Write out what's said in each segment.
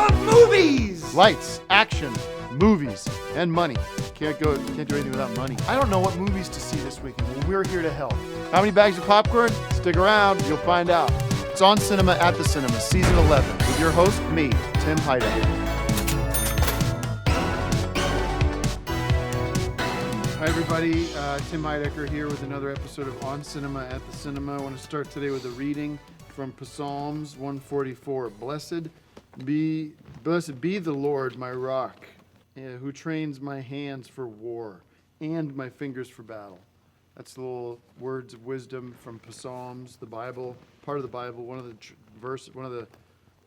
love movies! Lights, action, movies, and money. Can't do anything without money. I don't know what movies to see this weekend. Well, we're here to help. How many bags of popcorn? Stick around, you'll find out. It's On Cinema at the Cinema, Season 11, with your host, me, Tim Heidecker. Hi everybody, Tim Heidecker here with another episode of On Cinema at the Cinema. I want to start today with a reading from Psalms 144. Blessed be the Lord, my rock, who trains my hands for war and my fingers for battle. That's the little words of wisdom from Psalms, the Bible, part of the Bible, one of the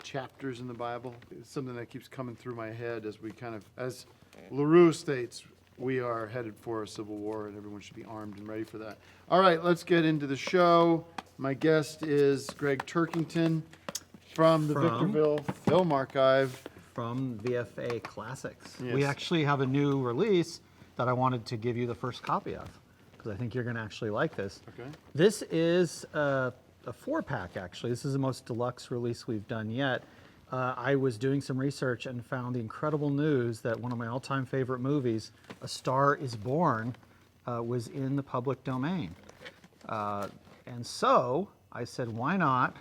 chapters in the Bible. It's something that keeps coming through my head as LaRue states, we are headed for a civil war and everyone should be armed and ready for that. All right, let's get into the show. My guest is Greg Turkington from the Victorville Film Archive. From VFA Classics. Yes. We actually have a new release that I wanted to give you the first copy of, because I think you're going to actually like this. Okay. This is a 4-pack, actually. This is the most deluxe release we've done yet. I was doing some research and found the incredible news that one of my all-time favorite movies, A Star is Born, was in the public domain. And so I said, why not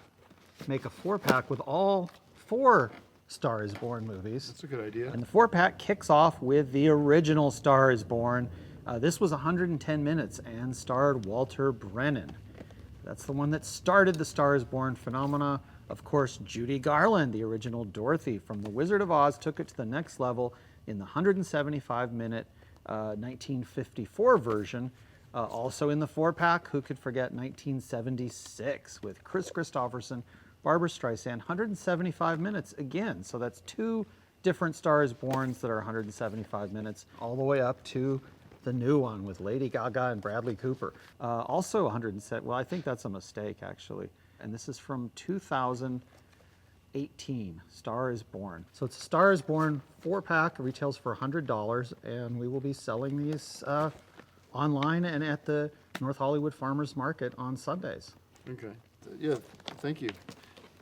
make a 4-pack with all 4 Star is Born movies? That's a good idea. And the 4-pack kicks off with the original Star is Born. This was 110 minutes and starred Walter Brennan. That's the one that started the Star is Born phenomena. Of course, Judy Garland, the original Dorothy from The Wizard of Oz, took it to the next level in the 175-minute 1954 version. Also in the 4-pack, who could forget 1976 with Chris Christopherson, Barbra Streisand, 175 minutes again. So that's 2 different Star is Borns that are 175 minutes, all the way up to the new one with Lady Gaga and Bradley Cooper. Also 107, well, I think that's a mistake, actually. And this is from 2018, Star is Born. So it's a Star is Born 4-pack, retails for $100, and we will be selling these online and at the North Hollywood Farmers Market on Sundays. Okay. Yeah, thank you.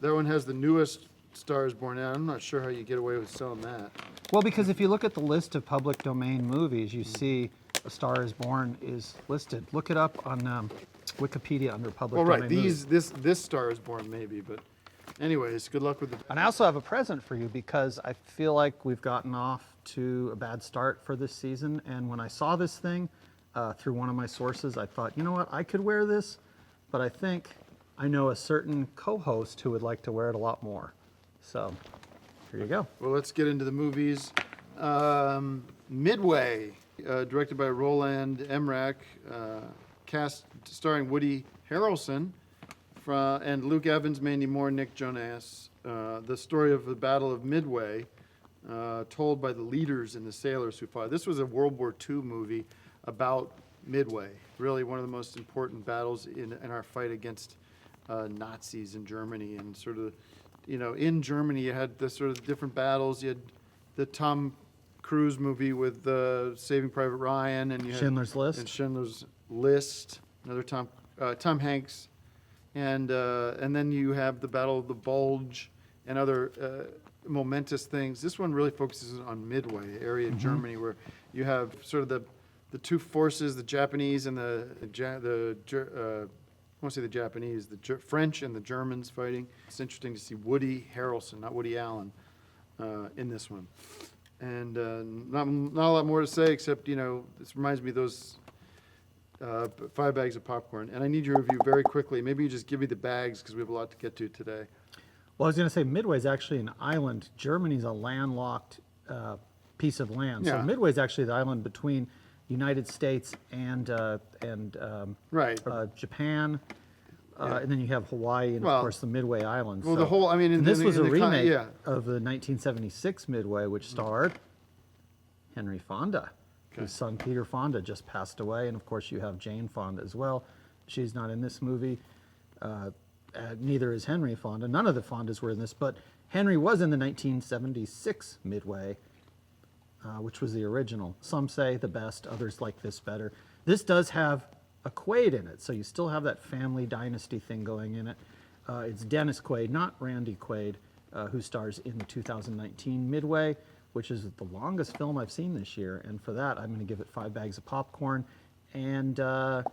That one has the newest Star is Born out. I'm not sure how you get away with selling that. Well, because if you look at the list of public domain movies, you see A Star is Born is listed. Look it up on Wikipedia under public domain movies. This Star is Born maybe, but anyways, good luck with it. And I also have a present for you because I feel like we've gotten off to a bad start for this season. And when I saw this thing through one of my sources, I thought, you know what, I could wear this, but I think I know a certain co-host who would like to wear it a lot more. So here you go. Well, let's get into the movies. Midway, directed by Roland Emmerich, cast starring Woody Harrelson and Luke Evans, Mandy Moore, Nick Jonas. The story of the Battle of Midway, told by the leaders and the sailors who fought. This was a World War II movie about Midway, really one of the most important battles in our fight against Nazis in Germany. And sort of, in Germany you had the sort of different battles. You had the Tom Cruise movie with Saving Private Ryan, and you had Schindler's List. And Schindler's List, another Tom Hanks, and then you have the Battle of the Bulge and other momentous things. This one really focuses on Midway area in Germany, where you have sort of the two forces, the Japanese and the French and the Germans fighting. It's interesting to see Woody Harrelson, not Woody Allen, in this one. And not a lot more to say except, this reminds me of those 5 bags of popcorn. And I need your review very quickly. Maybe you just give me the bags because we have a lot to get to today. Well, I was going to say Midway is actually an island. Germany's a landlocked piece of land. Yeah. So Midway is actually the island between United States and Right. Japan. Yeah. And then you have Hawaii and, of course, the Midway Islands. Well, so, this was a remake of the 1976 Midway, which starred Henry Fonda, whose son Peter Fonda just passed away. And, of course, you have Jane Fonda as well. She's not in this movie. Neither is Henry Fonda. None of the Fondas were in this, but Henry was in the 1976 Midway, which was the original. Some say the best, others like this better. This does have a Quaid in it, so you still have that family dynasty thing going in it. It's Dennis Quaid, not Randy Quaid, who stars in the 2019 Midway, which is the longest film I've seen this year. And for that, I'm going to give it 5 bags of popcorn and I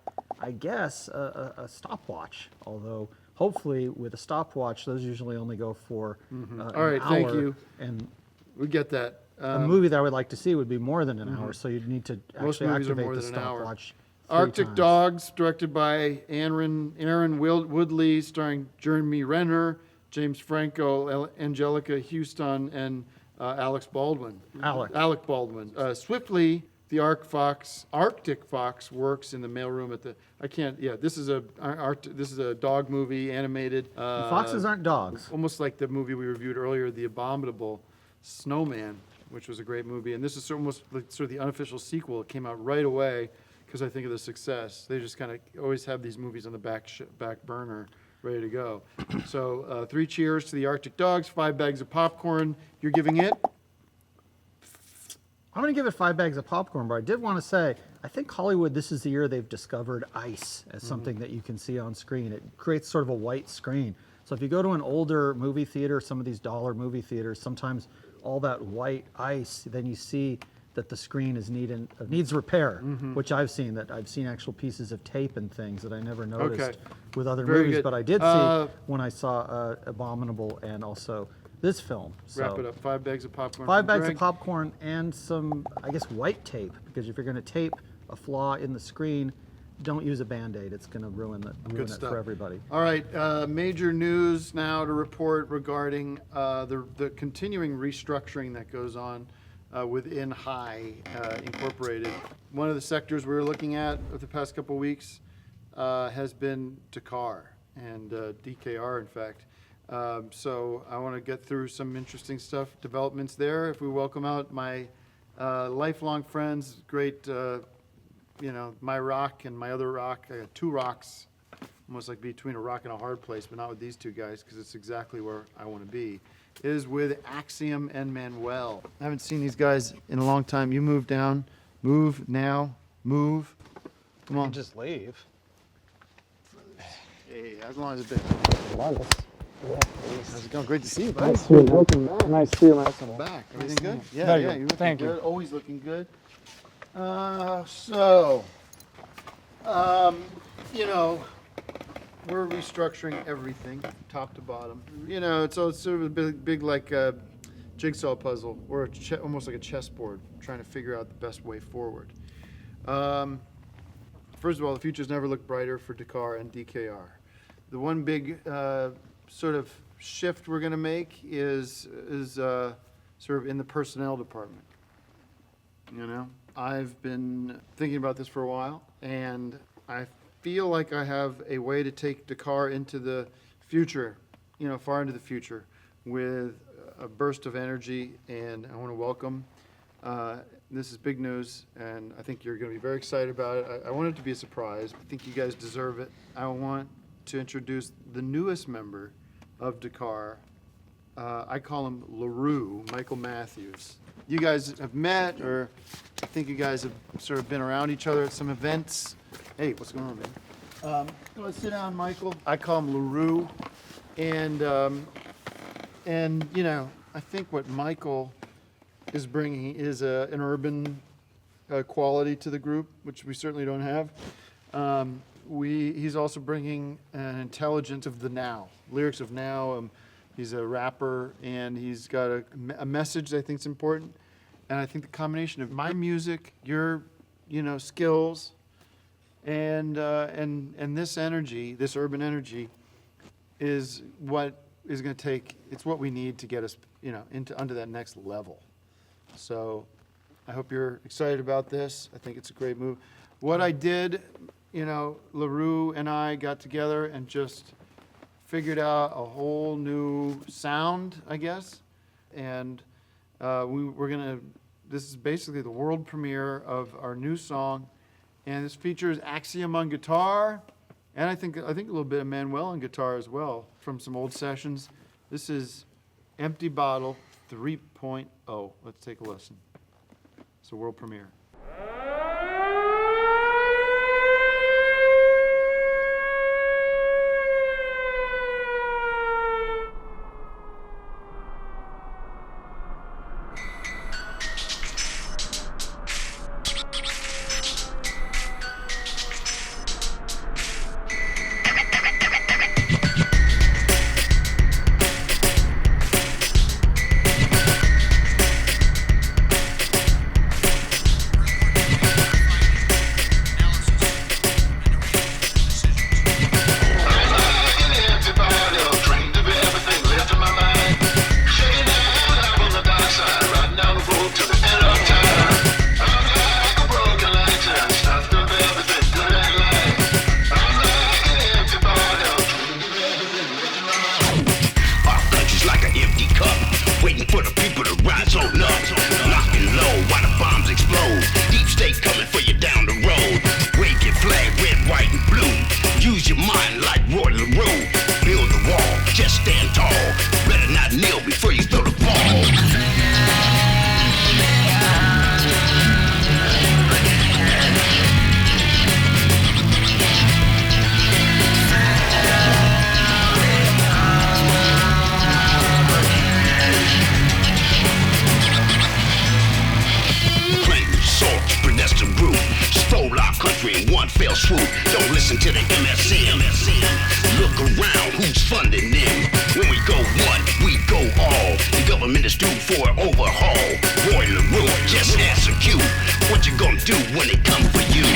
guess a stopwatch. Although hopefully with a stopwatch, those usually only go for All right, an thank hour. you. And We get that. a movie that I would like to see would be more than an hour, so you'd need to Most actually movies are activate more the than an hour. stopwatch. 3 Arctic times. Dogs, directed by Aaron Woodley, starring Jeremy Renner, James Franco, Angelica Houston, and Alec Baldwin. Alec. Baldwin. Swiftly, the Arctic Fox works in the mailroom at the. This is a dog movie, animated. Foxes aren't dogs. Almost like the movie we reviewed earlier, The Abominable Snowman, which was a great movie. And this is almost like sort of the unofficial sequel. It came out right away because I think of the success. They just kind of always have these movies on the back burner, ready to go. So 3 cheers to the Arctic Dogs, 5 bags of popcorn. You're giving it? I'm going to give it 5 bags of popcorn, but I did want to say, I think Hollywood, this is the year they've discovered ice as something that you can see on screen. It creates sort of a white screen. So if you go to an older movie theater, some of these dollar movie theaters, sometimes all that white ice, then you see that the screen needs repair, which I've seen actual pieces of tape and things that I never noticed with other Very movies, good. but I did see when I saw Abominable and also this film. So Wrap it up. 5 bags of popcorn. 5 from bags Greg. of popcorn and some, I guess, white tape, because if you're going to tape a flaw in the screen, don't use a Band-Aid. It's going to ruin it stuff. for everybody. All right, major news now to report regarding the continuing restructuring that goes on within High Incorporated. One of the sectors we were looking at over the past couple of weeks has been Dakar and DKR, in fact. So I want to get through some interesting developments there. If we welcome out my lifelong friends, great, my rock and my other rock. I got 2 rocks, almost like between a rock and a hard place, but not with these 2 guys because it's exactly where I want to be. Is with Axiom and Manuel. I haven't seen these guys in a long time. You move down, move now, move. Come on. Just leave. Hey, as long as it's been. How's it going? Great to see you, buddy. Nice to see you. Nice to see you, man. Welcome back. Everything good? Yeah, Very yeah. good. You're looking Thank you. good. Always looking good. We're restructuring everything, top to bottom. It's sort of a big like jigsaw puzzle, or almost like a chessboard, trying to figure out the best way forward. First of all, the future's never looked brighter for Dakar and DKR. The one big sort of shift we're going to make is sort of in the personnel department. I've been thinking about this for a while, and I feel like I have a way to take Dakar into the future, far into the future, with a burst of energy, and I want to welcome. This is big news, and I think you're going to be very excited about it. I want it to be a surprise. I think you guys deserve it. I want to introduce the newest member of Dakar. I call him LaRue, Michael Matthews. You guys have met, or I think you guys have sort of been around each other at some events. Hey, what's going on, man? Let's sit down, Michael. I call him LaRue, and I think what Michael is bringing is an urban quality to the group, which we certainly don't have. He's also bringing an intelligence of the now, lyrics of now. He's a rapper, and he's got a message that I think is important. And I think the combination of my music, your, skills, and this energy, this urban energy, is what is going to take. It's what we need to get us, under that next level. So, I hope you're excited about this. I think it's a great move. What I did, LaRue and I got together and just figured out a whole new sound, I guess. And this is basically the world premiere of our new song. And this features Axiom on guitar. And I think a little bit of Manuel on guitar as well from some old sessions. This is Empty Bottle 3.0. Let's take a listen. It's a world premiere. swoop. Don't listen to the MSM. Look around, who's funding them? When we go one, we go all. The government is due for an overhaul. Boiler room, just answer Q. What you gonna do when they come for you?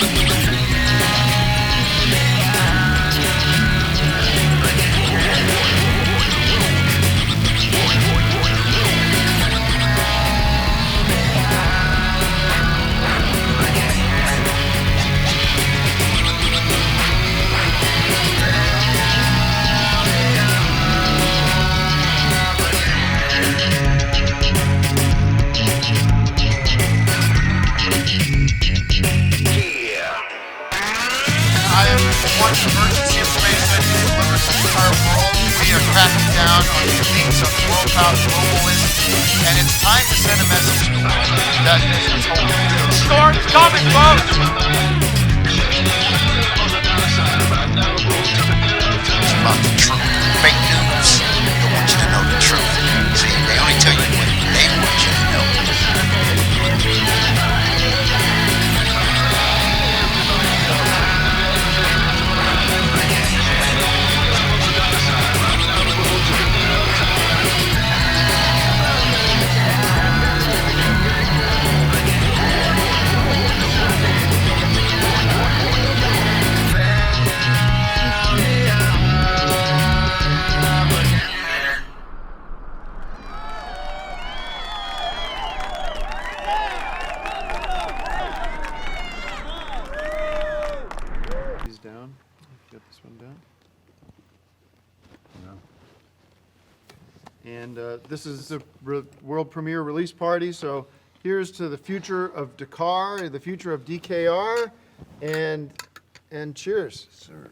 Emergency information delivers to the entire world. We are cracking down on the elites of the world power globalists, and it's time to send a message to the world that is home. Storm's coming, folks! It's about the truth. Fake news. They don't want you to know the truth. See, they only tell you what they want you to know. Down. Get this one down. And this is the world premiere release party. So here's to the future of Dakar, the future of DKR, and cheers, sir.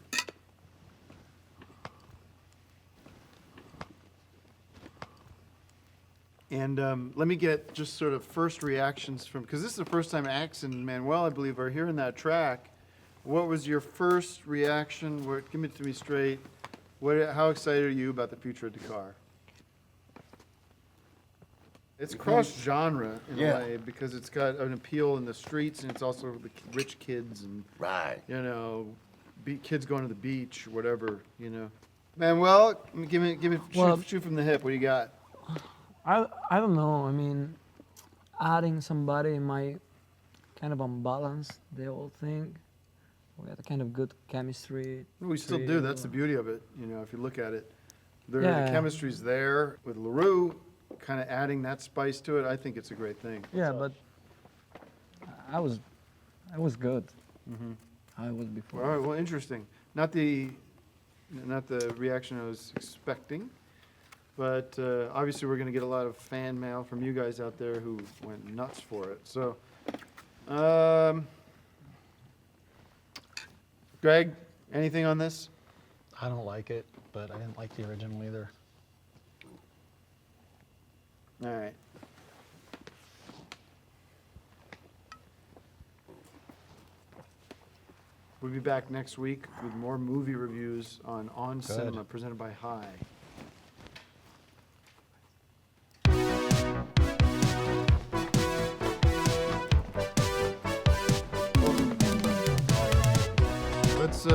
And let me get just sort of first reactions from, because this is the first time Axe and Manuel, I believe, are hearing that track. What was your first reaction? Give it to me straight. How excited are you about the future of Dakar? It's cross-genre in a way because it's got an appeal in the streets and it's also the rich kids and you know, kids going to the beach, whatever, you know. Manuel, give me shoot from the hip. What do you got? I don't know. I mean, adding somebody might kind of unbalance the whole thing. We had a kind of good chemistry. We still do. That's the beauty of it. You know, if you look at it, the chemistry's there with LaRue, kind of adding that spice to it. I think it's a great thing. Yeah, but I was good. I was before. All right. Well, interesting. Not the reaction I was expecting, but obviously we're going to get a lot of fan mail from you guys out there who went nuts for it. So. Greg, anything on this? I don't like it, but I didn't like the original either. All right. We'll be back next week with more movie reviews on Cinema, presented by High. Let's